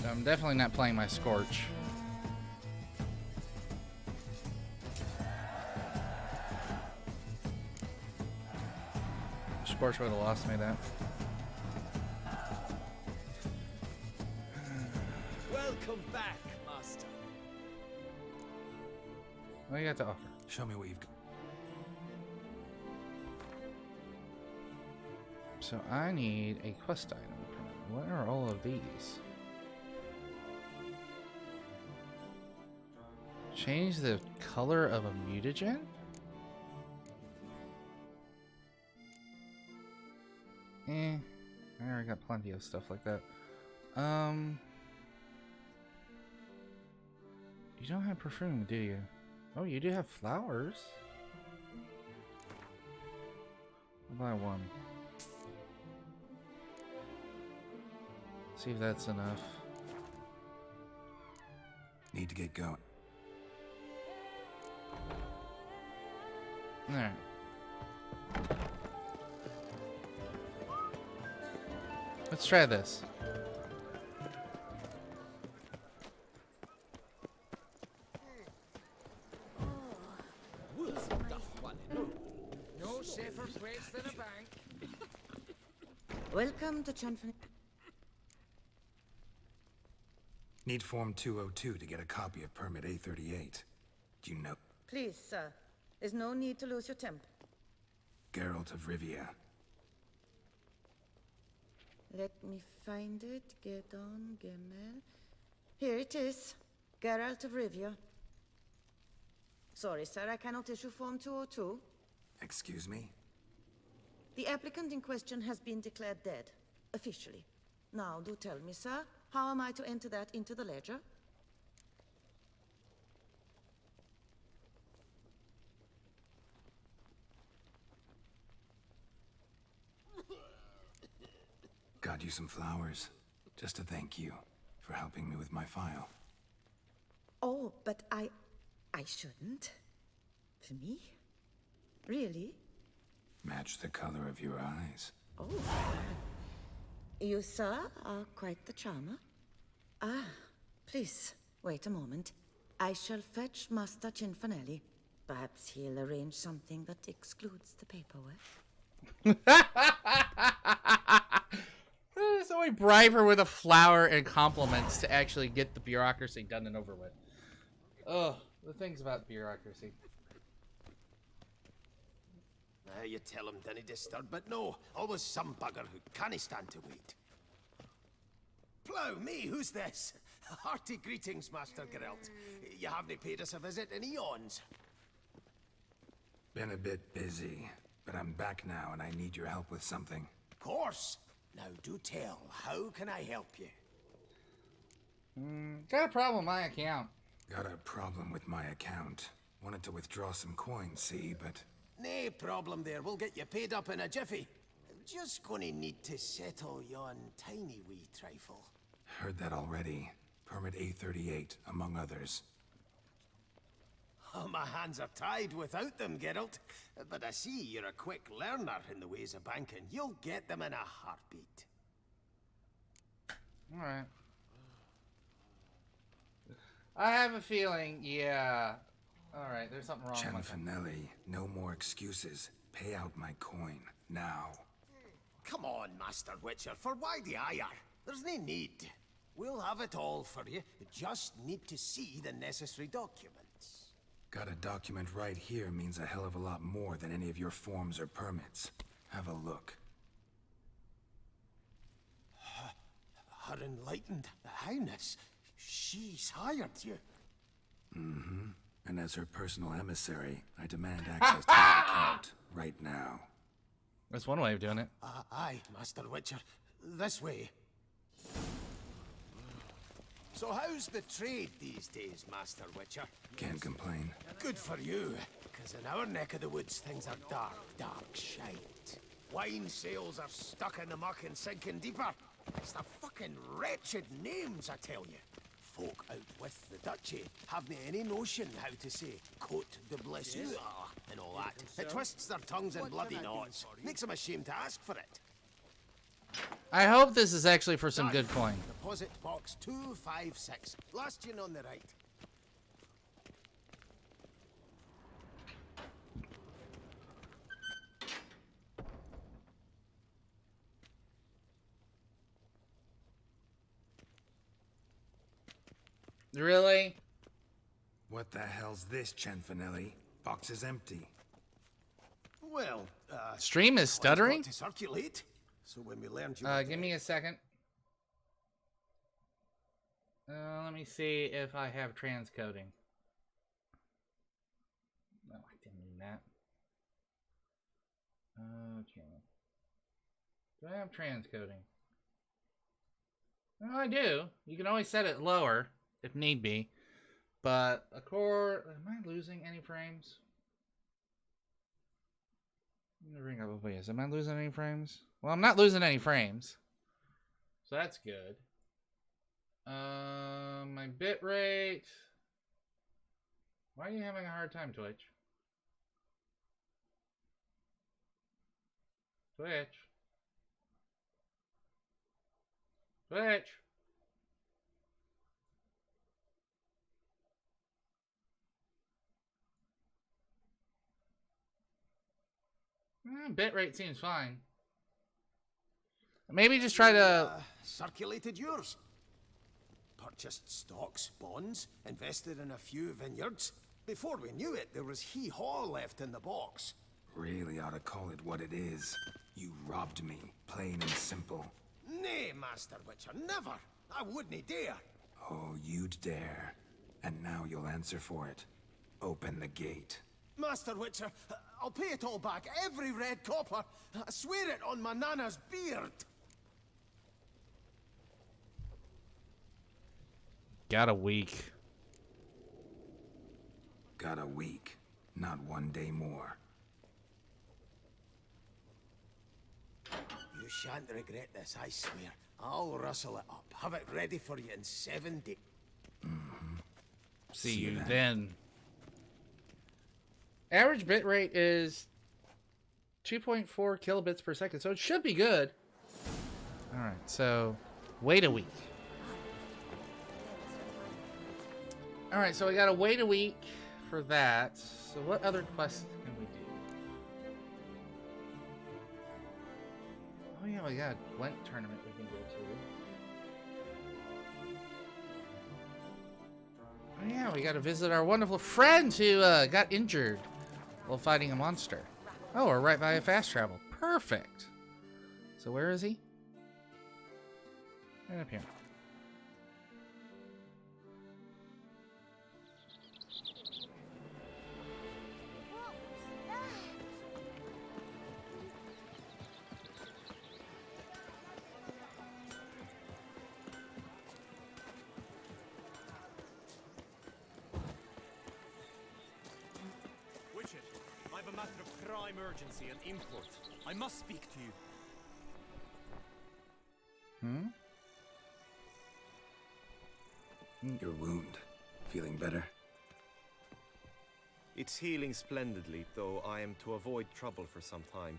I'm definitely not playing my Scorch. Scorch would have lost me that. Welcome back, Master. What do you got to offer? Show me what you've got. So I need a quest item. What are all of these? Change the color of a mutagen? I already got plenty of stuff like that. You don't have perfume, do you? Oh, you do have flowers. I'll buy one. See if that's enough. Need to get going. Alright. Let's try this. No safer place than a bank. Welcome to Chanfan. Need Form 202 to get a copy of Permit A38. Do you know? Please, sir. There's no need to lose your temper. Geralt of Rivia. Let me find it. Get on, Gemel. Here it is. Geralt of Rivia. Sorry, sir, I cannot issue Form 202. Excuse me? The applicant in question has been declared dead, officially. Now, do tell me, sir, how am I to enter that into the ledger? Got you some flowers. Just to thank you for helping me with my file. Oh, but I shouldn't. For me? Really? Match the color of your eyes. Oh. You, sir, are quite the charmer. Ah, please, wait a moment. I shall fetch Master Cinfanelli. Perhaps he'll arrange something that excludes the paperwork. So we bribe her with a flower and compliments to actually get the bureaucracy done and over with. Ugh, the things about bureaucracy. You tell him dinna disturb, but no, always some bugger who can't stand to wait. Plough me, who's this? Hearty greetings, Master Geralt. You haven't paid us a visit in eons. Been a bit busy, but I'm back now and I need your help with something. Of course. Now do tell, how can I help you? Got a problem with my account. Got a problem with my account. Wanted to withdraw some coins, see, but... Nae problem there, we'll get you paid up in a jiffy. Just gonna need to settle yon tiny wee trifle. Heard that already. Permit A38, among others. Oh, my hands are tied without them, Geralt. But I see you're a quick learner in the ways of banking. You'll get them in a heartbeat. Alright. I have a feeling, yeah. Alright, there's something wrong with my phone. Cinfanelli, no more excuses. Pay out my coin, now. Come on, Master Witcher, for why the ire? There's no need. We'll have it all for you. You just need to see the necessary documents. Got a document right here means a hell of a lot more than any of your forms or permits. Have a look. Her Enlightened Highness, she's hired you. Mm-hmm. And as her personal emissary, I demand access to my account right now. That's one way of doing it. Aye, Master Witcher. This way. So how's the trade these days, Master Witcher? Can't complain. Good for you, because in our neck of the woods, things are dark, dark shite. Wine sales are stuck in the muck and sinking deeper. It's the fucking wretched names, I tell you. Folk out with the duchy haven't any notion how to say Cote de Blessure and all that. It twists their tongues in bloody knots. Makes them ashamed to ask for it. I hope this is actually for some good coin. Deposit box box 256. Last in on the right. Really? What the hell's this, Cianfanelli? Box is empty. Well, Stream is stuttering? got to circulate. So when we learned you Give me a second. Let me see if I have transcoding. No, I didn't mean that. Okay. Do I have transcoding? No, I do. You can always set it lower if need be. But a core, am I losing any frames? Let me bring up a voice. Am I losing any frames? Well, I'm not losing any frames. So that's good. My bit rate. Why are you having a hard time, Twitch? Twitch. Twitch. Bitrate seems fine. Maybe just try to... circulated yours. Purchased stocks, bonds, invested in a few vineyards. Before we knew it, there was hee-haw left in the box. Really ought to call it what it is. You robbed me, plain and simple. Nay, Master Witcher, never. I wouldn't dare. Oh, you'd dare. And now you'll answer for it. Open the gate. Master Witcher, I'll pay it all back, every red copper. I swear it on my nana's beard. Got a week. Got a week, not 1 day more. You shan't regret this, I swear. I'll rustle it up. Have it ready for you in 7 days. See you then. Average bitrate is 2.4 kilobits per second, so it should be good. Alright, so wait a week. Alright, so we gotta wait a week for that. So what other quests can we do? Oh yeah, we got a Gwent tournament we can go to. Oh yeah, we gotta visit our wonderful friend who got injured while fighting a monster. Oh, we're right by a fast travel. Perfect. So where is he? Right up here. Witcher, I have a matter of prime urgency and import. I must speak to you. Your wound. Feeling better? It's healing splendidly, though I am to avoid trouble for some time.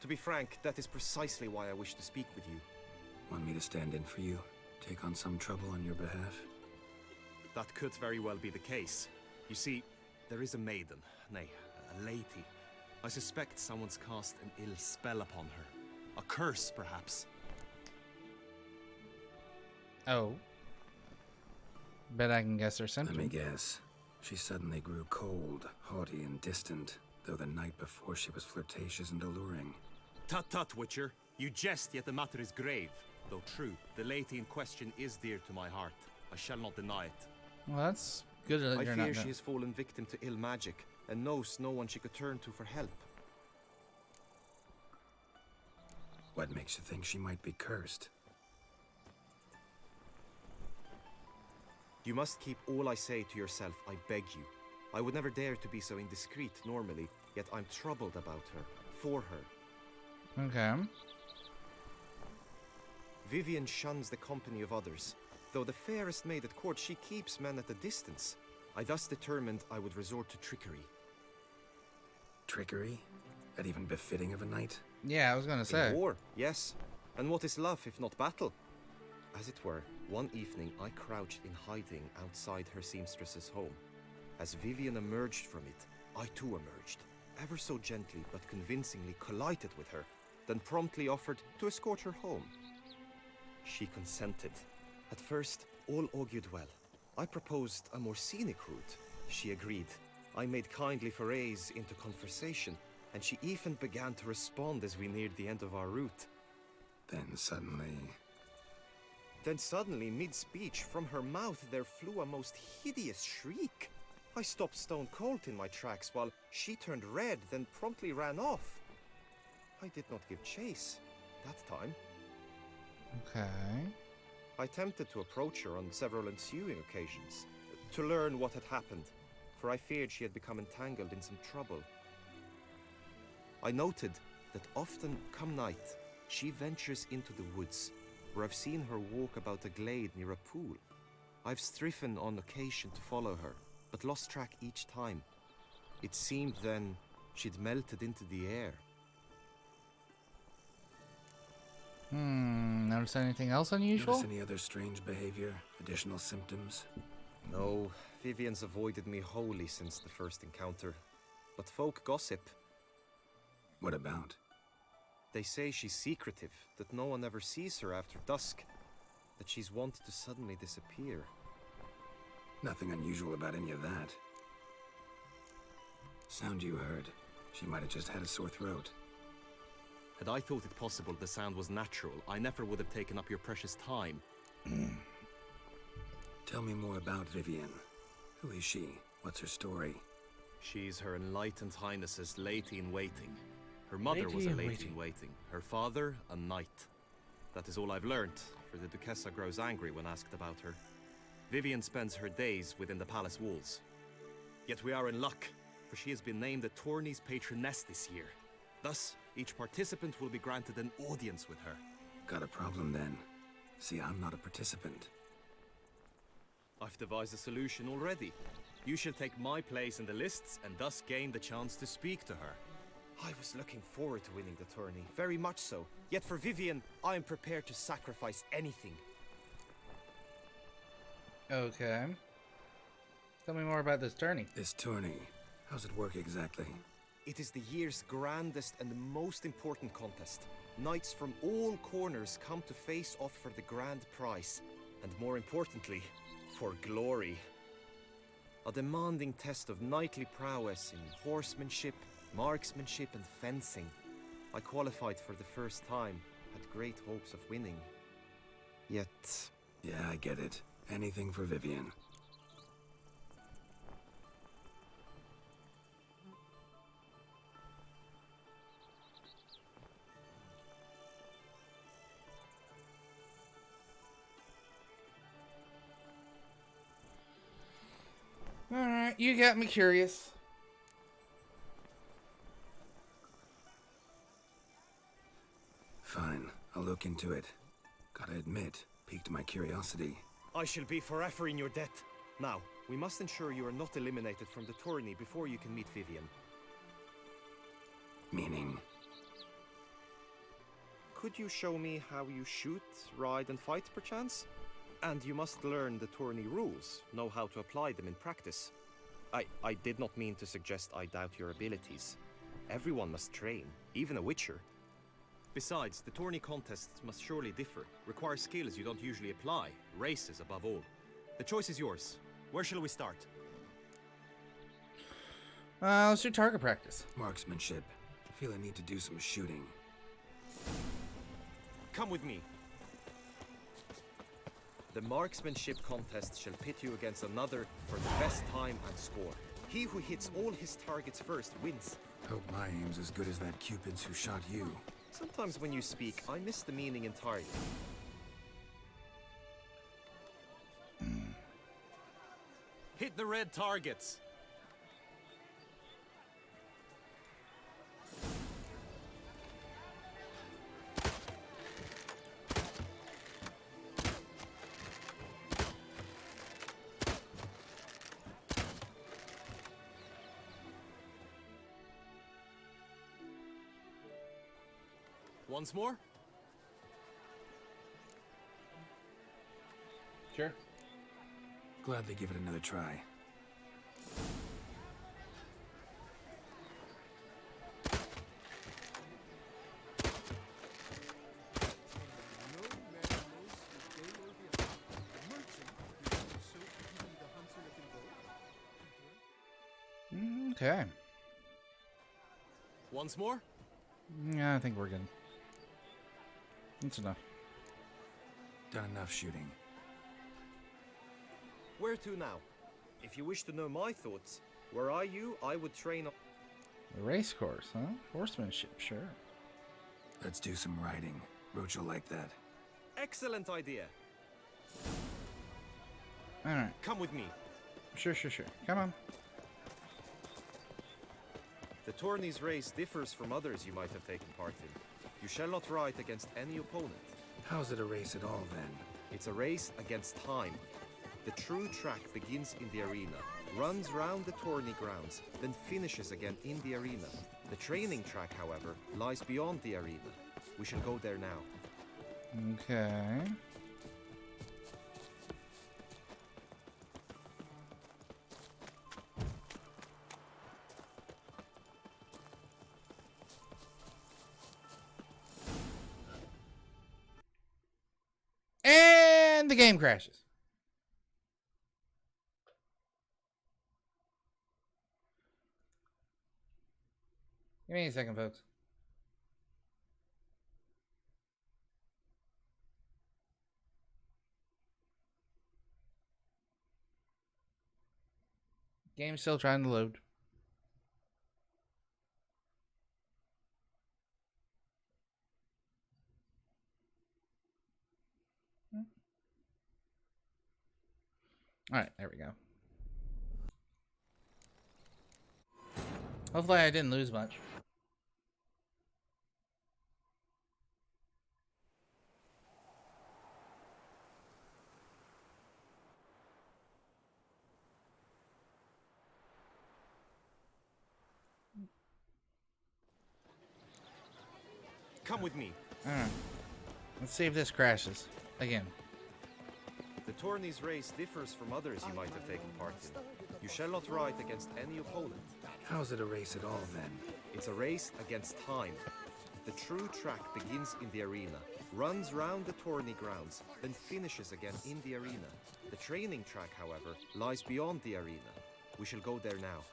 To be frank, that is precisely why I wish to speak with you. Want me to stand in for you? Take on some trouble on your behalf? That could very well be the case. You see, there is a maiden, nay, a lady. I suspect someone's cast an ill spell upon her. A curse, perhaps. Oh. Bet I can guess her Let symptoms. me guess. She suddenly grew cold, haughty, and distant, though the night before she was flirtatious and alluring. Tut tut, Witcher. You jest, yet the matter is grave. Though true, the lady in question is dear to my heart. I shall not deny it. Well, that's good that I you're fear not she has fallen victim to ill magic, and knows no one she could turn to for help. What makes you think she might be cursed? You must keep all I say to yourself, I beg you. I would never dare to be so indiscreet normally, yet I'm troubled about her, for her. Okay. Vivian shuns the company of others. Though the fairest maid at court, she keeps men at a distance. I thus determined I would resort to trickery. Trickery? That even befitting of a knight? Yeah, I was gonna say. In war, yes. And what is love if not battle? As it were, one evening I crouched in hiding outside her seamstress's home. As Vivian emerged from it, I too emerged, ever so gently but convincingly collided with her, then promptly offered to escort her home. She consented. At first, all augured well. I proposed a more scenic route. She agreed. I made kindly forays into conversation, and she even began to respond as we neared the end of our route. Then suddenly, mid-speech, from her mouth there flew a most hideous shriek. I stopped stone cold in my tracks while she turned red, then promptly ran off. I did not give chase that time. Okay. I attempted to approach her on several ensuing occasions to learn what had happened, for I feared she had become entangled in some trouble. I noted that often, come night, she ventures into the woods, where I've seen her walk about a glade near a pool. I've striven on occasion to follow her, but lost track each time. It seemed then she'd melted into the air. Notice anything else unusual? notice any other strange behavior, additional symptoms? No, Vivian's avoided me wholly since the first encounter. But folk gossip. What about? They say she's secretive, that no one ever sees her after dusk, that she's wont to suddenly disappear. Nothing unusual about any of that. Sound you heard. She might have just had a sore throat. Had I thought it possible the sound was natural, I never would have taken up your precious time. Tell me more about Vivian. Who is she? What's her story? She's Her Enlightened Highness's lady-in-waiting. Her mother was a lady-in-waiting. Her father, a knight. That is all I've learned, for the Duchessa grows angry when asked about her. Vivian spends her days within the palace walls. Yet we are in luck, for she has been named the tourney's patroness this year. Thus, each participant will be granted an audience with her. Got a problem then. See, I'm not a participant. I've devised a solution already. You shall take my place in the lists and thus gain the chance to speak to her. I was looking forward to winning the tourney, very much so. Yet for Vivian, I am prepared to sacrifice anything. Okay. Tell me more about this tourney. This tourney, how's it work exactly? It is the year's grandest and most important contest. Knights from all corners come to face off for the grand prize, and more importantly, for glory. A demanding test of knightly prowess in horsemanship, marksmanship and fencing. I qualified for the first time, had great hopes of winning. Yet... Yeah, I get it. Anything for Vivian. Alright, you got me curious. Fine, I'll look into it. Gotta admit, piqued my curiosity. I shall be forever in your debt. Now, we must ensure you are not eliminated from the tourney before you can meet Vivian. Meaning? Could you show me how you shoot, ride and fight, perchance? And you must learn the tourney rules, know how to apply them in practice. I did not mean to suggest I doubt your abilities. Everyone must train, even a witcher. Besides, the tourney contests must surely differ, require skills you don't usually apply, races above all. The choice is yours. Where shall we start? Let's do target practice. Marksmanship. I feel I need to do some shooting. Come with me. The marksmanship contest shall pit you against another for the best time and score. He who hits all his targets first wins. Hope my aim's as good as that Cupid's who shot you. Sometimes when you speak, I miss the meaning entirely. Hit the red targets. Once more. Sure. Gladly give it another try. Okay. Once more? Yeah, I think we're good. That's enough. Done enough shooting. Where to now? If you wish to know my thoughts, were I you, I would train on... The race course, huh? Horsemanship, sure. Let's do some riding. Roach will like that. Excellent idea. Alright. Come with me. Sure. Come on. The tourney's race differs from others you might have taken part in. You shall not ride against any opponent. How's it a race at all, then? It's a race against time. The true track begins in the arena, runs round the tourney grounds, then finishes again in the arena. The training track, however, lies beyond the arena. We shall go there now. Okay. And the game crashes. Give me a second, folks. Game's still trying to load. Alright, there we go. Hopefully I didn't lose much. Come with me. Alright. Let's see if this crashes. Again. The tourney's race differs from others you might have taken part in. You shall not ride against any opponent. How's it a race at all, then? It's a race against time. The true track begins in the arena, runs round the tourney grounds, then finishes again in the arena. The training track, however, lies beyond the arena. We shall go there now.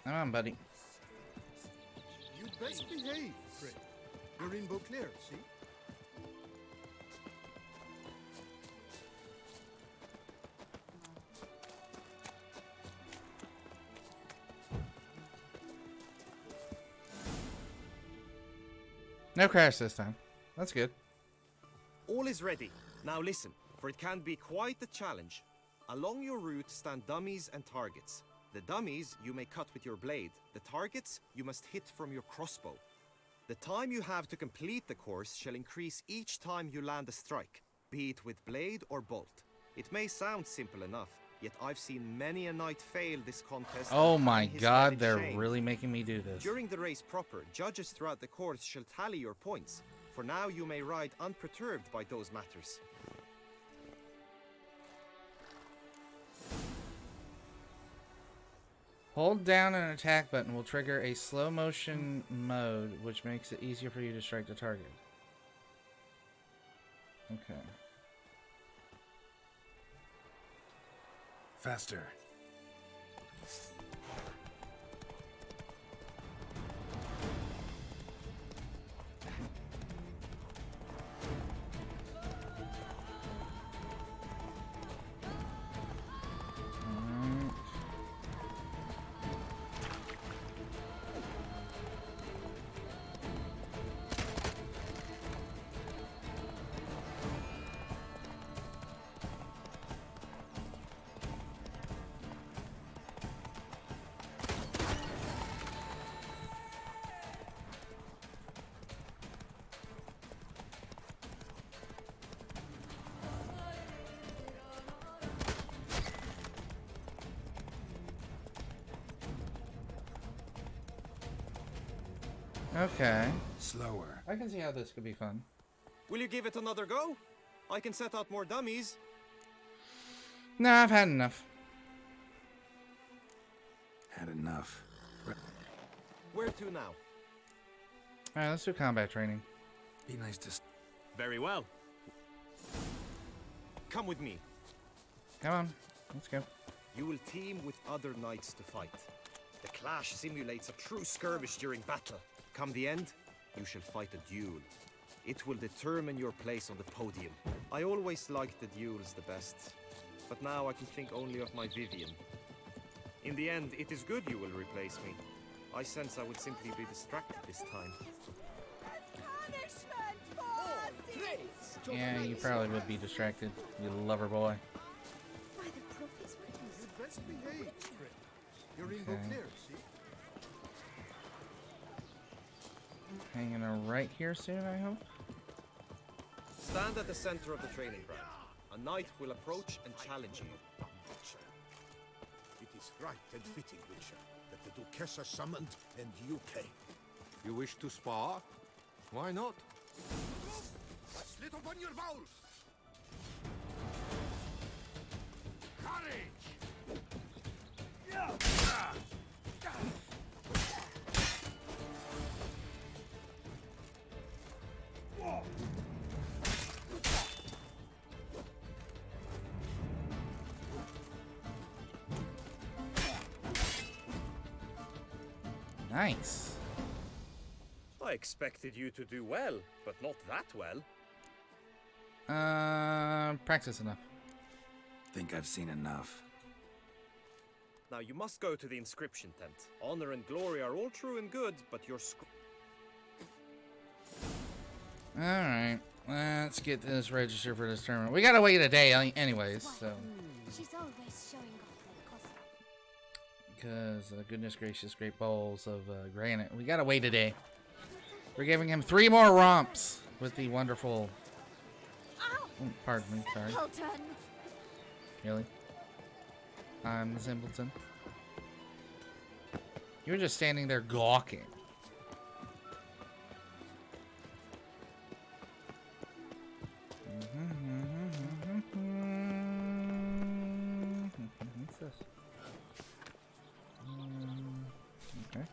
Come on, buddy. You'd best behave, Fred. You're in Beauclair, see? No crash this time. That's good. All is ready. Now listen, for it can be quite a challenge. Along your route stand dummies and targets. The dummies you may cut with your blade. The targets you must hit from your crossbow. The time you have to complete the course shall increase each time you land a strike, be it with blade or bolt. It may sound simple enough, yet I've seen many a knight fail this contest. Oh my and his god, added they're shame. really making me do this. During the race proper, judges throughout the course shall tally your points. For now you may ride unperturbed by those matters. Hold down an attack button will trigger a slow motion mode, which makes it easier for you to strike the target. Okay. Faster. Okay. Slower. I can see how this could be fun. Will you give it another go? I can set out more dummies. Nah, I've had enough. Had enough. Where to now? Alright, let's do combat training. Be nice to... Very well. Come with me. Come on, let's go. You will team with other knights to fight. The clash simulates a true skirmish during battle. Come the end, you shall fight a duel. It will determine your place on the podium. I always liked the duels the best, but now I can think only of my Vivian. In the end, it is good you will replace me. I sense I would simply be distracted this time. Yeah, you probably would be distracted, you lover boy. The best behaved, Fred. You're in Beauclair, see? Hanging a right here soon, I hope. Stand at the center of the training ground. A knight will approach and challenge you. It is right and fitting, Witcher, that the Duchessa summoned and you came. You wish to spar? Why not? Slit upon your bowels! Courage! Nice. I expected you to do well, but not that well. Practice enough. Think I've seen enough. Now you must go to the inscription tent. Honor and glory are all true and good, but your Alright, let's get this registered for this tournament. We gotta wait a day anyways, so. She's always showing off like Because, goodness gracious, great bowls of granite. We gotta wait a day. We're giving him 3 more romps with the wonderful... Oh, pardon me, sorry. Simpleton. Really? I'm the simpleton. You were just standing there gawking. What's this? Okay.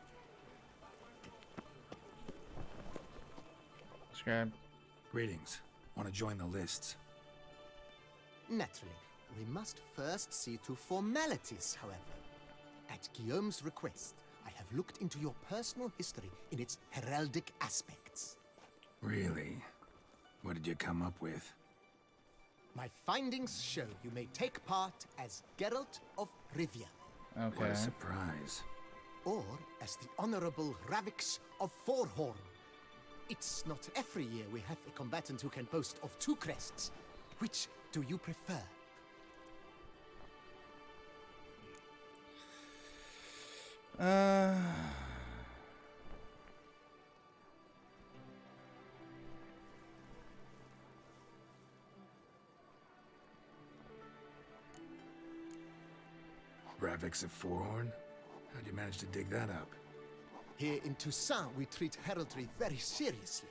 Subscribe. Greetings. Want to join the lists? Naturally, we must first see to formalities, however. At Guillaume's request, I have looked into your personal history in its heraldic aspects. Really? What did you come up with? My findings show you may take part as Geralt of Rivia, Okay. What a surprise. or as the Honorable Ravix of Forhorn. It's not every year we have a combatant who can boast of 2 crests. Which do you prefer? Ravix of Forhorn? How'd you manage to dig that up? Here in Toussaint, we treat heraldry very seriously.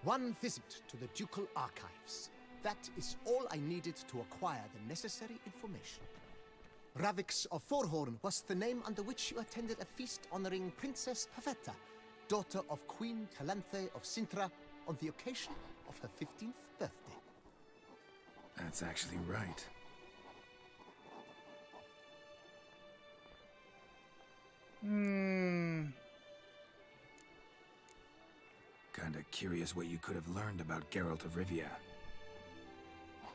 One visit to the Ducal Archives. That is all I needed to acquire the necessary information. Ravix of Forhorn was the name under which you attended a feast honoring Princess Pavetta, daughter of Queen Calanthe of Sintra, on the occasion of her 15th birthday. That's actually right. Kinda curious what you could have learned about Geralt of Rivia.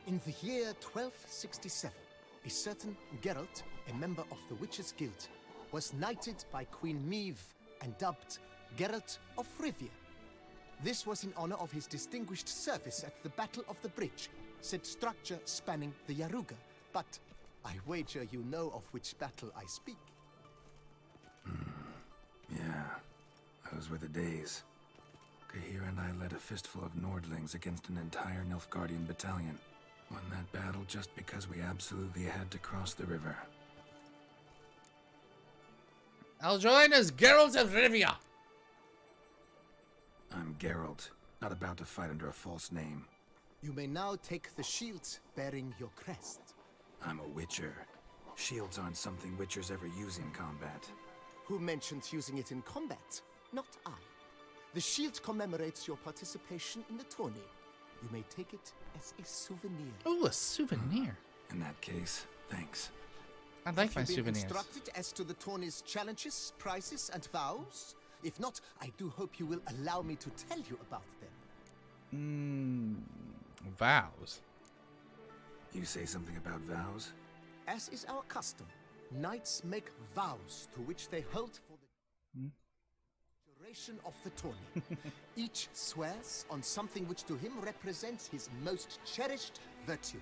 In the year 1267, a certain Geralt, a member of the Witches' Guild, was knighted by Queen Meve and dubbed Geralt of Rivia. This was in honor of his distinguished service at the Battle of the Bridge, said structure spanning the Yaruga. But I wager you know of which battle I speak. Yeah, those were the days. Kahir and I led a fistful of Nordlings against an entire Nilfgaardian battalion. Won that battle just because we absolutely had to cross the river. I'll join as Geralt of Rivia. Geralt, not about to fight under a false name. You may now take the shield bearing your crest. I'm a Witcher. Shields aren't something Witchers ever use in combat. Who mentioned using it in combat? Not I. The shield commemorates your participation in the tourney. You may take it as a souvenir. Oh, a souvenir. In that case, thanks. I like my Have you been souvenirs. instructed as to the tourney's challenges, prizes, and vows? If not, I do hope you will allow me to tell you about them. Vows. You say something about vows? As is our custom, knights make vows to which they hold for the duration of the tourney. Each swears on something which to him represents his most cherished virtue.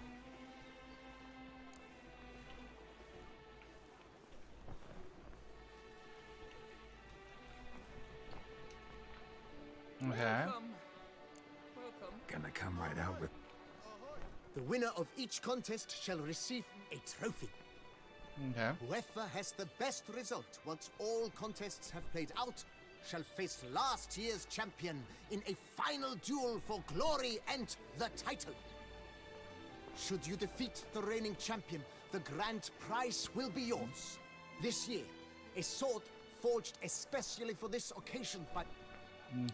Okay. Gonna come right out with... The winner of each contest shall receive a trophy. Okay. Whoever has the best result once all contests have played out shall face last year's champion in a final duel for glory and the title. Should you defeat the reigning champion, the grand prize will be yours. This year, a sword forged especially for this occasion by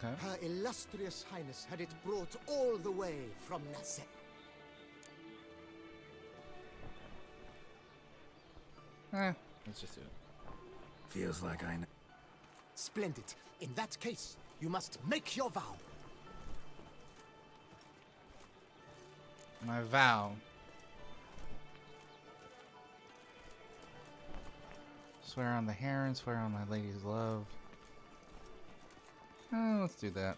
Her Illustrious Highness had it brought all the way from Nassau. Let's just do it. Feels like I know. Splendid. In that case, you must make your vow. My vow. Swear on the heron, swear on my lady's love. Let's do that.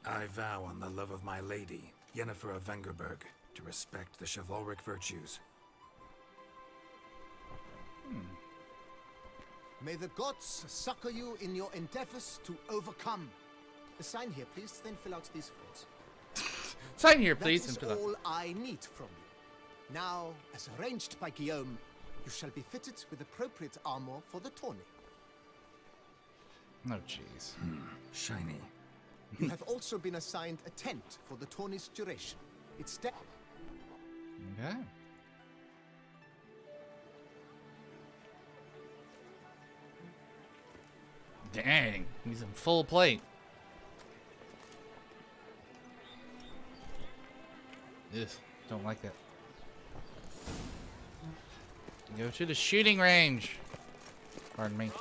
I vow on the love of my lady, Yennefer of Vengerberg, to respect the chivalric virtues. May the gods succor you in your endeavors to overcome. Sign here, please, then fill out these forms. Sign here, please. That is all I need from you. Now, as arranged by Guillaume, you shall be fitted with appropriate armor for the tourney. Oh, jeez. Shiny. You have also been assigned a tent for the tourney's duration. It's Okay. Dang, he's in full plate. Ugh, don't like that. Go to the shooting range. Pardon me.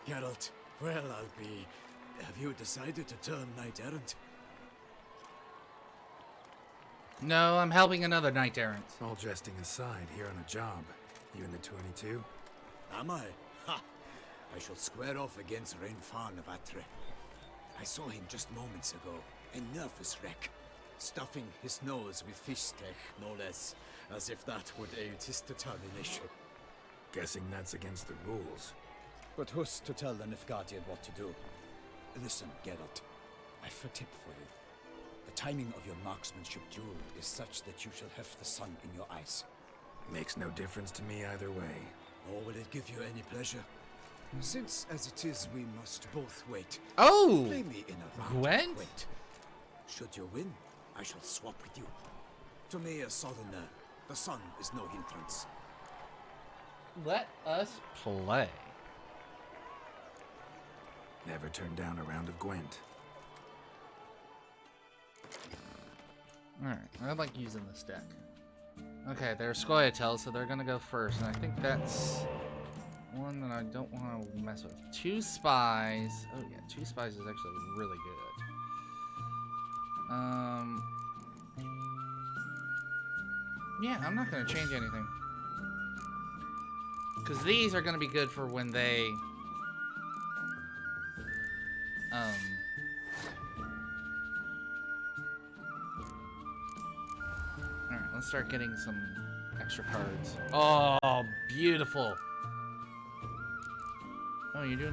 Geralt, well, I'll be... Have you decided to turn knight-errant? No, I'm helping another knight errant. All jesting aside, here on a job. You in the 22? Am I? Ha! I shall square off against Rainfan of Atre. I saw him just moments ago, a nervous wreck, stuffing his nose with fish steak, no less, as if that would aid his determination. Guessing that's against the rules. But who's to tell the Nilfgaardian what to do? Listen, Geralt, I've a tip for you. The timing of your marksmanship duel is such that you shall have the sun in your eyes. Makes no difference to me either way. Nor will it give you any pleasure. Since, as it is, we must both wait. Oh! Play me in a round Gwent? of Gwent. Should you win, I shall swap with you. To me, a southerner, the sun is no hindrance. Let us play. Never turn down a round of Gwent. Alright, I like using this deck. Okay, they're Scoia'tael, so they're gonna go first, and I think that's one that I don't want to mess with. 2 spies. Oh yeah, 2 spies is actually really good. Yeah, I'm not gonna change anything. Because these are gonna be good for when they Alright, let's start getting some extra cards. Oh, beautiful. Oh, you're doing